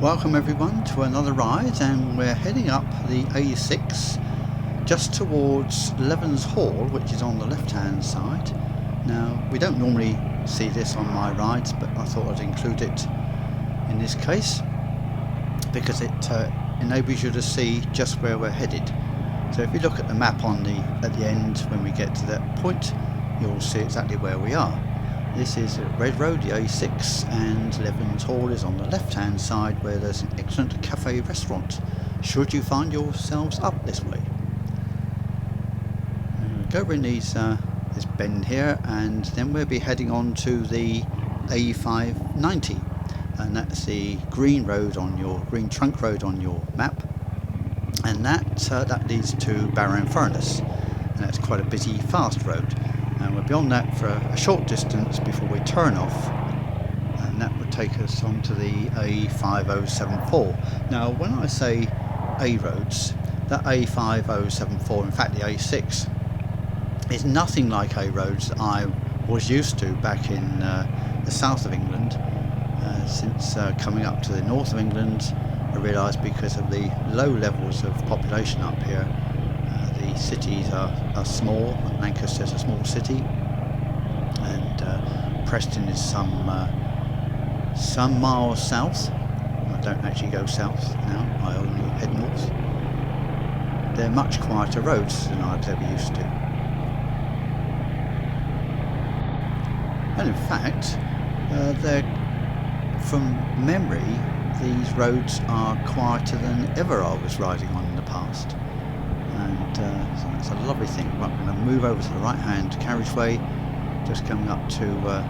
Welcome everyone to another ride, and we're heading up the A6 just towards Levens Hall, which is on the left hand side. Now we don't normally see this on my rides, but I thought I'd include it in this case because it enables you to see just where we're headed. So if you look at the map at the end when we get to that point, you'll see exactly where we are. This is Red Road, the A6, and Levens Hall is on the left hand side, where there's an excellent cafe restaurant should you find yourselves up this way. Go in this bend here, and then we'll be heading on to the A590, and that's the green trunk road on your map, and that leads to Barrow Furnace, and that's quite a busy, fast road. And we'll be on that for a short distance before we turn off, and that would take us onto the A5074. Now when I say A roads, that A5074, in fact the A6, is nothing like A roads that I was used to back in the south of England. Since coming up to the north of England, I realised because of the low levels of population up here, the cities are small. Lancaster's a small city, and Preston is some miles south. I don't actually go south now, I only head north. They're much quieter roads than I was ever used to. And in fact, from memory, these roads are quieter than ever I was riding on in the past. And so that's a lovely thing. Right, we're going to move over to the right hand carriageway, just coming up to the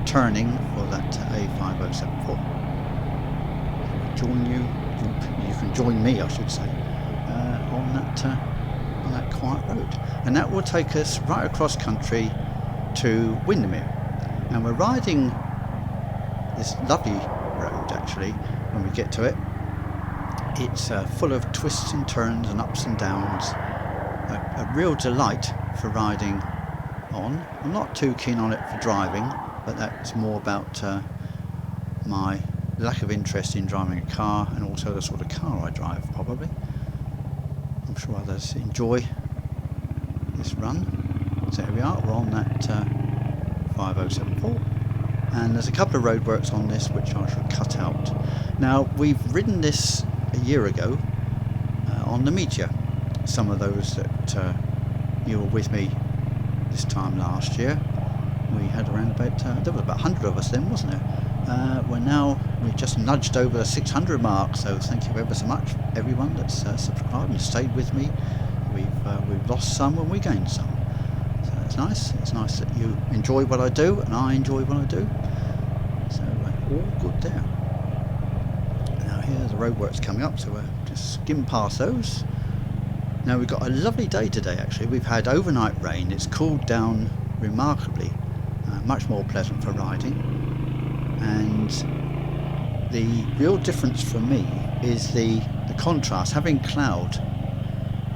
turning for that A5074. You can join me, I should say, on that quiet road, and that will take us right across country to Windermere. And we're riding this lovely road actually. When we get to it, it's full of twists and turns and ups and downs, a real delight for riding on. I'm not too keen on it for driving, but that's more about my lack of interest in driving a car, and also the sort of car I drive probably. I'm sure others enjoy this run. So here we are, we're on that 5074. And there's a couple of roadworks on this which I shall cut out. Now we've ridden this a year ago on the Meteor. Some of those that you were with me this time last year, we had around about there was about 100 of us then, wasn't there? We've just nudged over the 600 mark, so thank you ever so much everyone that's subscribed and stayed with me. We've lost some and we gained some, so it's nice that you enjoy what I do and I enjoy what I do, so all good there. Now here's the roadworks coming up, so we'll just skim past those. Now we've got a lovely day today actually. We've had overnight rain, it's cooled down remarkably, much more pleasant for riding, and the real difference for me is the contrast. Having cloud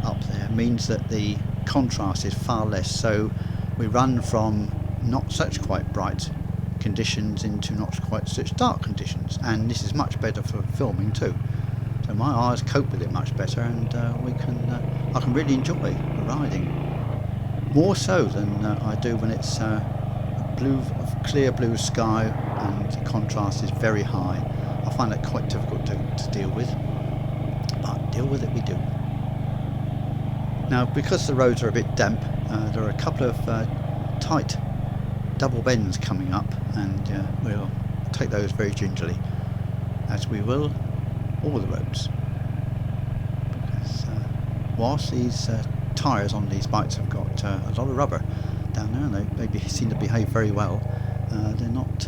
up there means that the contrast is far less, so we run from not such quite bright conditions into not quite such dark conditions, and this is much better for filming too. So my eyes cope with it much better, and I can really enjoy riding more so than I do when it's clear blue sky and the contrast is very high. I find that quite difficult to deal with, but deal with it we do. Now because the roads are a bit damp, there are a couple of tight double bends coming up, and we'll take those very gingerly, as we will all the roads, because whilst these tyres on these bikes have got a lot of rubber down there, and they seem to behave very well, they're not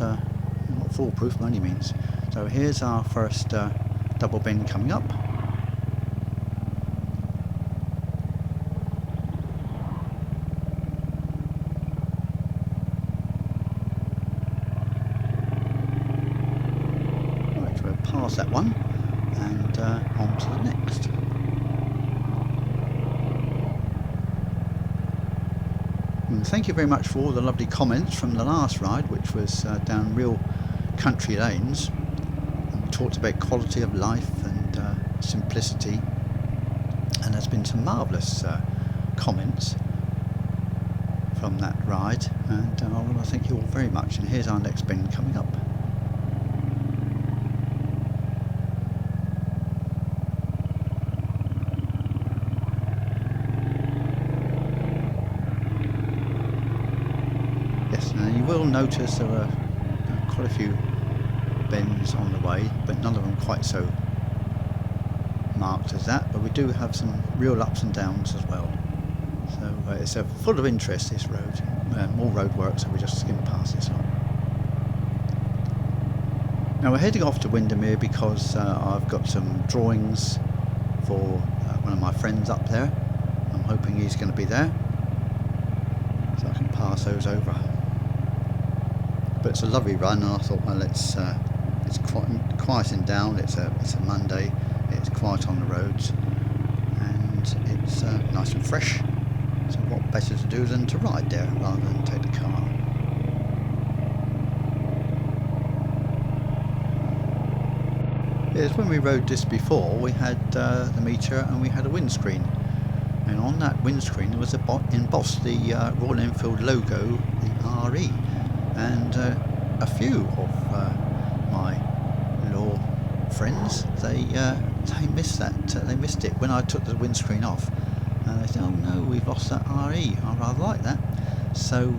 foolproof by any means. So here's our first double bend coming up. Right, we'll pass that one and on to the next. And thank you very much for all the lovely comments from the last ride, which was down real country lanes. talked about quality of life and simplicity, and there's been some marvellous comments from that ride, and I want to thank you all very much. And here's our next bend coming up. Yes, and you will notice there are quite a few bends on the way, but none of them quite so marked as that, but we do have some real ups and downs as well. So it's full of interest, this road. More road work, so we just skim past this one. Now we're heading off to Windermere because I've got some drawings for one of my friends up there. I'm hoping he's going to be there, so I can pass those over. But it's a lovely run, and I thought, well, it's quieting down. It's a Monday. It's quiet on the roads, and it's nice and fresh. So what better to do than to ride there rather than take the car? Yes, when we rode this before, we had the meter and we had a windscreen, and on that windscreen there was embossed the Royal Enfield logo, the RE, and a few of my law friends, they missed that. They missed it when I took the windscreen off. They said, "Oh no, we've lost that RE." I rather like that, so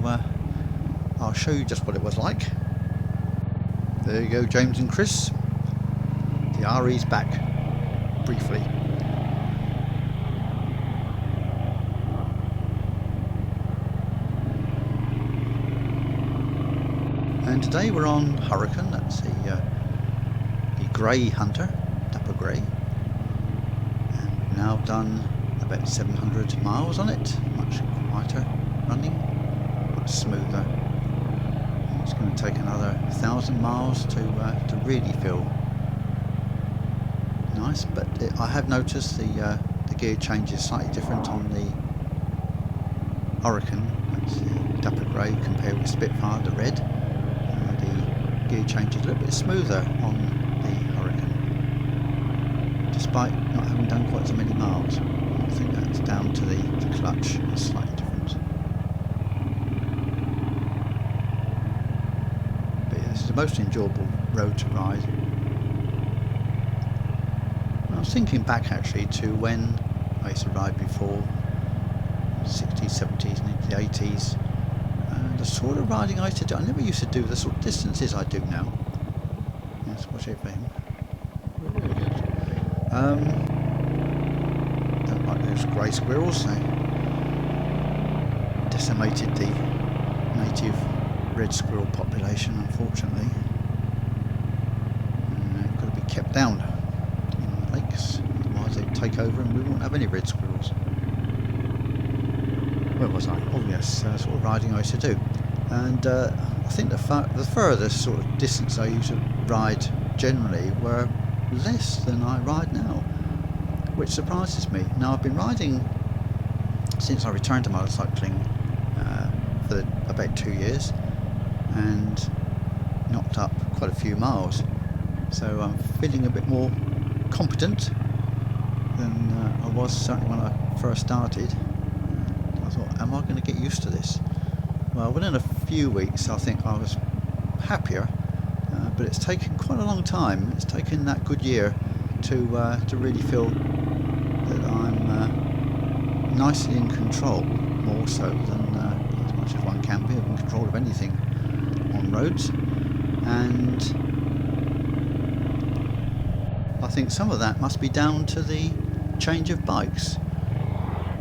I'll show you just what it was like. There you go, James and Chris. The RE's back, briefly. And today we're on Hurricane. That's the grey Hunter, dapper grey, and we've now done about 700 miles on it. Much quieter running, much smoother. It's going to take another 1,000 miles to really feel nice. But I have noticed the gear change is slightly different on the Hurricane. That's the dapper grey compared with Spitfire, the red. The gear change is a little bit smoother on the Hurricane, despite not having done quite so many miles. I think that's down to the clutch, is slightly different. But yeah, this is the most enjoyable road to ride. I was thinking back actually to when I used to ride before, 60s, 70s and into the 80s. The sort of riding I used to do, I never used to do the sort of distances I do now. Yes, watch it for him. Really good. Don't like those grey squirrels. They decimated the native red squirrel population, unfortunately. And they've got to be kept down in the lakes, otherwise they take over and we won't have any red squirrels. Where was I? Oh yes, sort of riding I used to do. And I think the furthest sort of distance I used to ride generally were less than I ride now, which surprises me. Now I've been riding since I returned to motorcycling for about 2 years, and knocked up quite a few miles, so I'm feeling a bit more competent than I was certainly when I first started. I thought, am I going to get used to this? Well, within a few weeks I think I was happier, but it's taken quite a long time. It's taken that good year to really feel that I'm nicely in control, more so than as much as one can be in control of anything on roads. And I think some of that must be down to the change of bikes.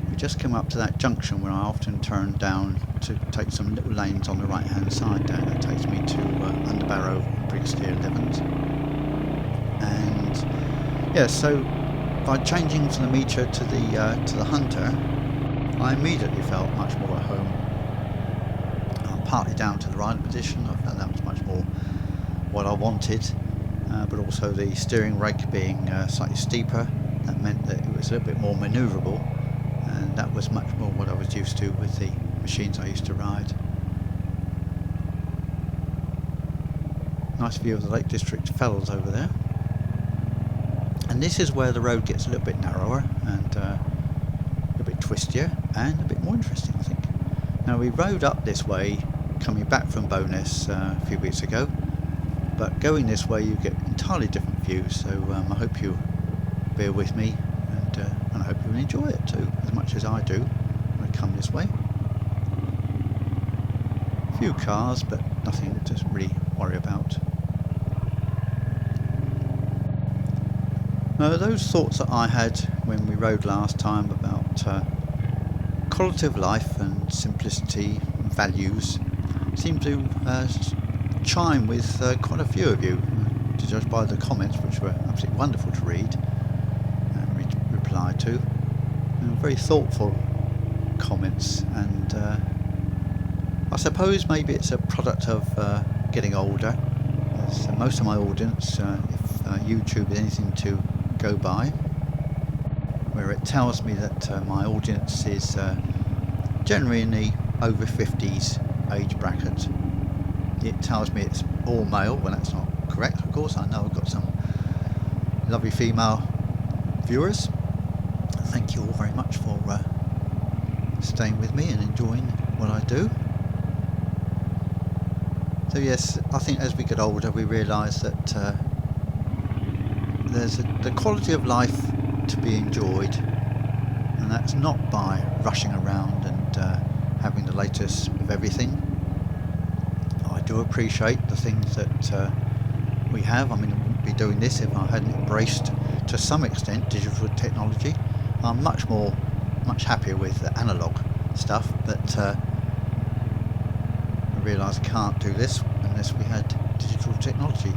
We just came up to that junction where I often turn down to take some little lanes on the right hand side down. That takes me to Underbarrow, Brigsteer, Levens. And yeah, so by changing from the meter to the Hunter, I immediately felt much more at home. Partly down to the riding position. I found that was much more what I wanted, but also the steering rake being slightly steeper. That meant that it was a little bit more manoeuvrable, and that was much more what I was used to with the machines I used to ride. Nice view of the Lake District Fells over there. And this is where the road gets a little bit narrower and a bit twistier and a bit more interesting, I think. Now, we rode up this way coming back from Bowness a few weeks ago, but going this way you get entirely different views, so I hope you bear with me, and I hope you enjoy it too as much as I do when I come this way. A few cars, but nothing to really worry about. Now, those thoughts that I had when we rode last time about quality of life and simplicity and values seem to chime with quite a few of you, to judge by the comments, which were absolutely wonderful to read and reply to. And very thoughtful comments, and I suppose maybe it's a product of getting older. As most of my audience, if YouTube is anything to go by, where it tells me that my audience is generally in the over 50s age bracket. It tells me it's all male, when that's not correct, of course. I know I've got some lovely female viewers. Thank you all very much for staying with me and enjoying what I do. So yes, I think as we get older we realise that there's the quality of life to be enjoyed, and that's not by rushing around and having the latest of everything. I do appreciate the things that we have. I mean, I wouldn't be doing this if I hadn't embraced, to some extent, digital technology. I'm much happier with the analogue stuff, but I realise I can't do this unless we had digital technology.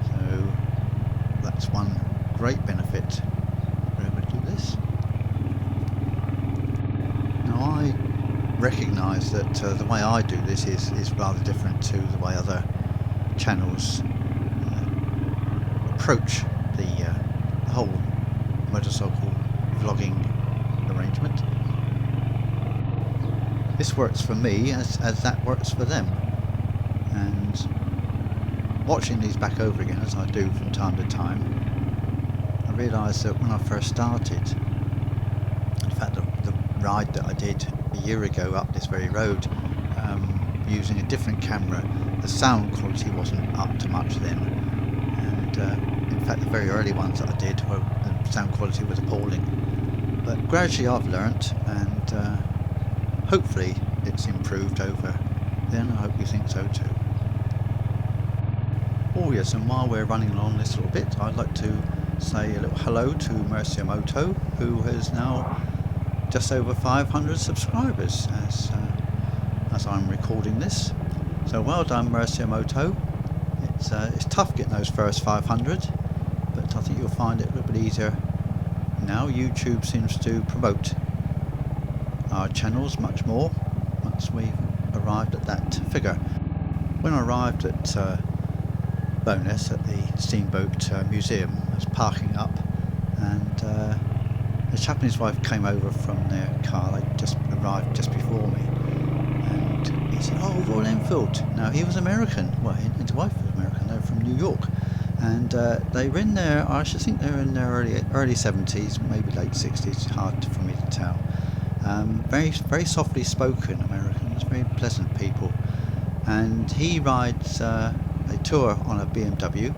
So that's one great benefit. We're able to do this. Now, I recognise that the way I do this is rather different to the way other channels approach the whole motorcycle vlogging arrangement. This works for me as that works for them, and watching these back over again, as I do from time to time, I realise that when I first started, in fact the ride that I did a year ago up this very road, using a different camera, the sound quality wasn't up to much then, and in fact the very early ones that I did, the sound quality was appalling. But gradually I've learnt, and hopefully it's improved over then. I hope you think so too. Oh yes, and while we're running along this little bit, I'd like to say a little hello to Mercia Moto, who has now just over 500 subscribers as I'm recording this. So well done, Mercia Moto. It's tough getting those first 500, but I think you'll find it a little bit easier now. YouTube seems to promote our channels much more once we've arrived at that figure. When I arrived at Bowness at the Steamboat Museum, I was parking up, and the chap and his wife came over from their car. They just arrived just before me, and he said, "Oh, Royal Enfield." Now, he was American. Well, his wife was American. They're from New York, and they were in their, I should think they were in their early 70s, maybe late 60s. It's hard for me to tell. Very, very softly spoken Americans, very pleasant people. And he rides a tour on a BMW.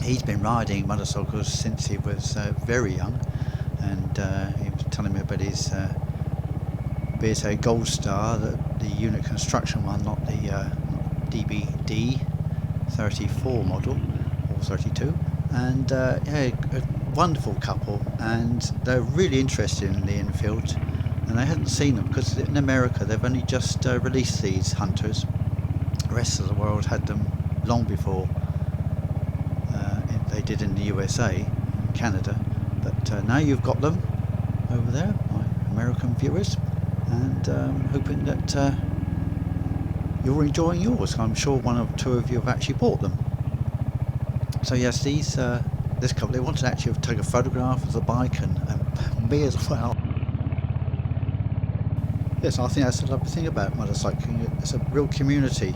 He's been riding motorcycles since he was very young, and he was telling me about his BSA Gold Star, the unit construction one, not the DBD 34 model or 32. And yeah, a wonderful couple, and they're really interested in the Enfield, and they hadn't seen them because in America they've only just released these Hunters. The rest of the world had them long before they did in the USA and Canada, but now you've got them over there, my American viewers, and hoping that you're enjoying yours. I'm sure one or two of you have actually bought them. So yes, this couple, they wanted to actually take a photograph of the bike and me as well. Yes, I think that's the lovely thing about motorcycling. It's a real community,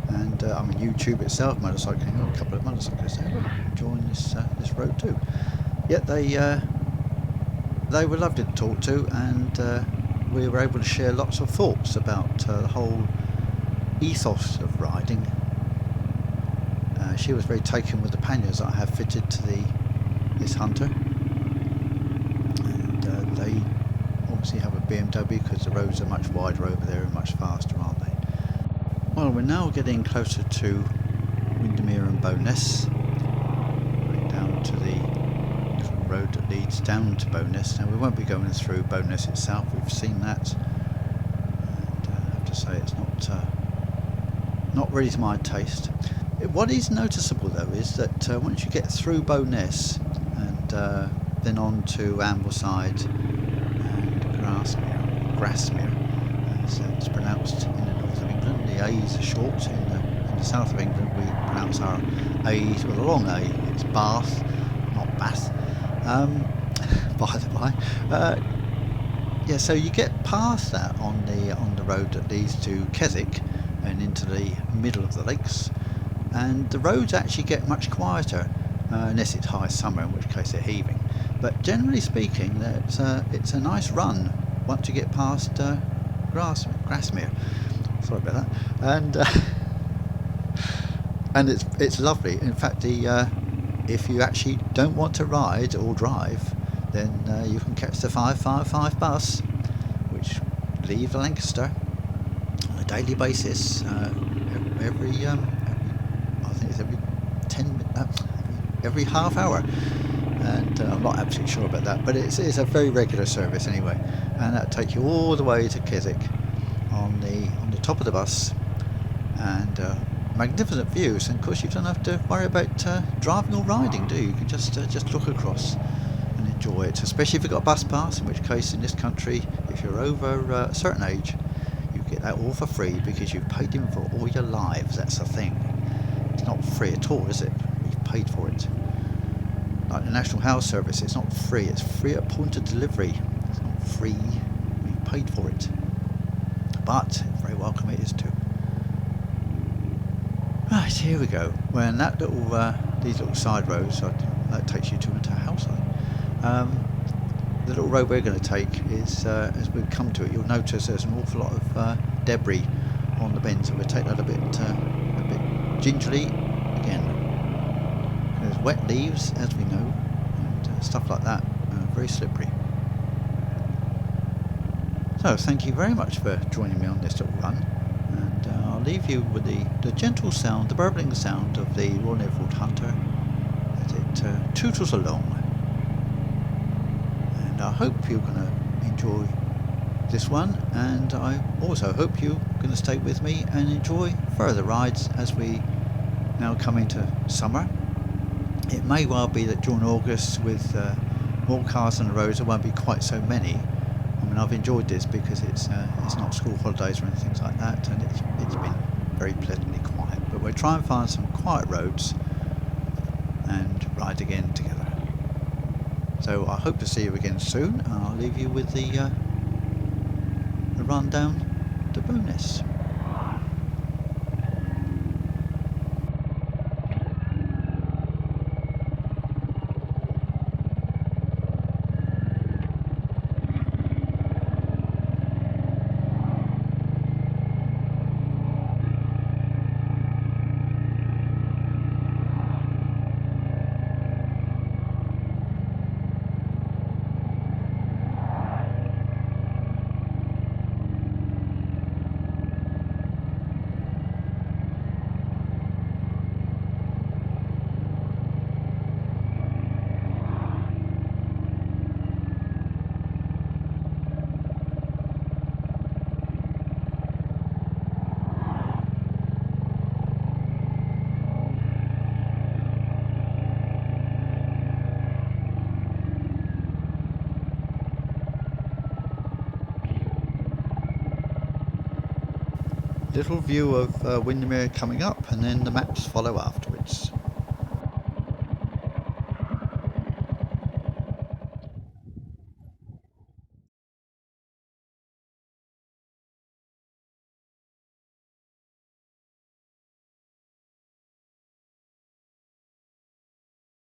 and I mean YouTube itself, motorcycling. A couple of motorcyclists there enjoying this road too. Yet they were lovely to talk to, and we were able to share lots of thoughts about the whole ethos of riding. She was very taken with the panniers that I have fitted to this Hunter, and they obviously have a BMW because the roads are much wider over there and much faster, aren't they? Well, we're now getting closer to Windermere and Bowness, right down to the little road that leads down to Bowness. Now we won't be going through Bowness itself, we've seen that, and I have to say it's not really to my taste. What is noticeable though is that once you get through Bowness and then on to Ambleside and Grasmere, as it's pronounced in the north of England, the A's are short. In the south of England we pronounce our A's with a long A. It's Bath, not Bath, by the by. Yeah, so you get past that on the road that leads to Keswick and into the middle of the lakes, and the roads actually get much quieter, unless it's high summer, in which case they're heaving. But generally speaking, it's a nice run once you get past Grasmere. Sorry about that. And it's lovely. In fact, if you actually don't want to ride or drive, then you can catch the 555 bus, which leaves Lancaster on a daily basis. Every half hour, and I'm not absolutely sure about that, but it's a very regular service anyway, and that'll take you all the way to Keswick on the top of the bus, and magnificent views. And of course you don't have to worry about driving or riding, do you? You can just look across and enjoy it, especially if you've got a bus pass, in which case in this country, if you're over a certain age, you get that all for free because you've paid in for all your lives. That's the thing. It's not free at all, is it? You've paid for it. Like the National Health Service, it's not free. It's free at point of delivery. It's not free. You've paid for it. But very welcome it is too. Right, here we go. When that these little side roads, that takes you to a house. The little road we're going to take is, as we come to it, you'll notice there's an awful lot of debris on the bend, so we'll take that a bit gingerly again. There's wet leaves, as we know, and stuff like that, very slippery. So thank you very much for joining me on this little run, and I'll leave you with the gentle sound, the burbling sound of the Royal Enfield Hunter as it tootles along. And I hope you're going to enjoy this one, and I also hope you're going to stay with me and enjoy further rides as we now come into summer. It may well be that during August, with more cars on the roads, there won't be quite so many. I mean, I've enjoyed this because it's not school holidays or anything like that, and it's been very pleasantly quiet. But we'll try and find some quiet roads and ride again together. So I hope to see you again soon, and I'll leave you with the run down to Bowness. Little view of Windermere coming up, and then the maps follow afterwards.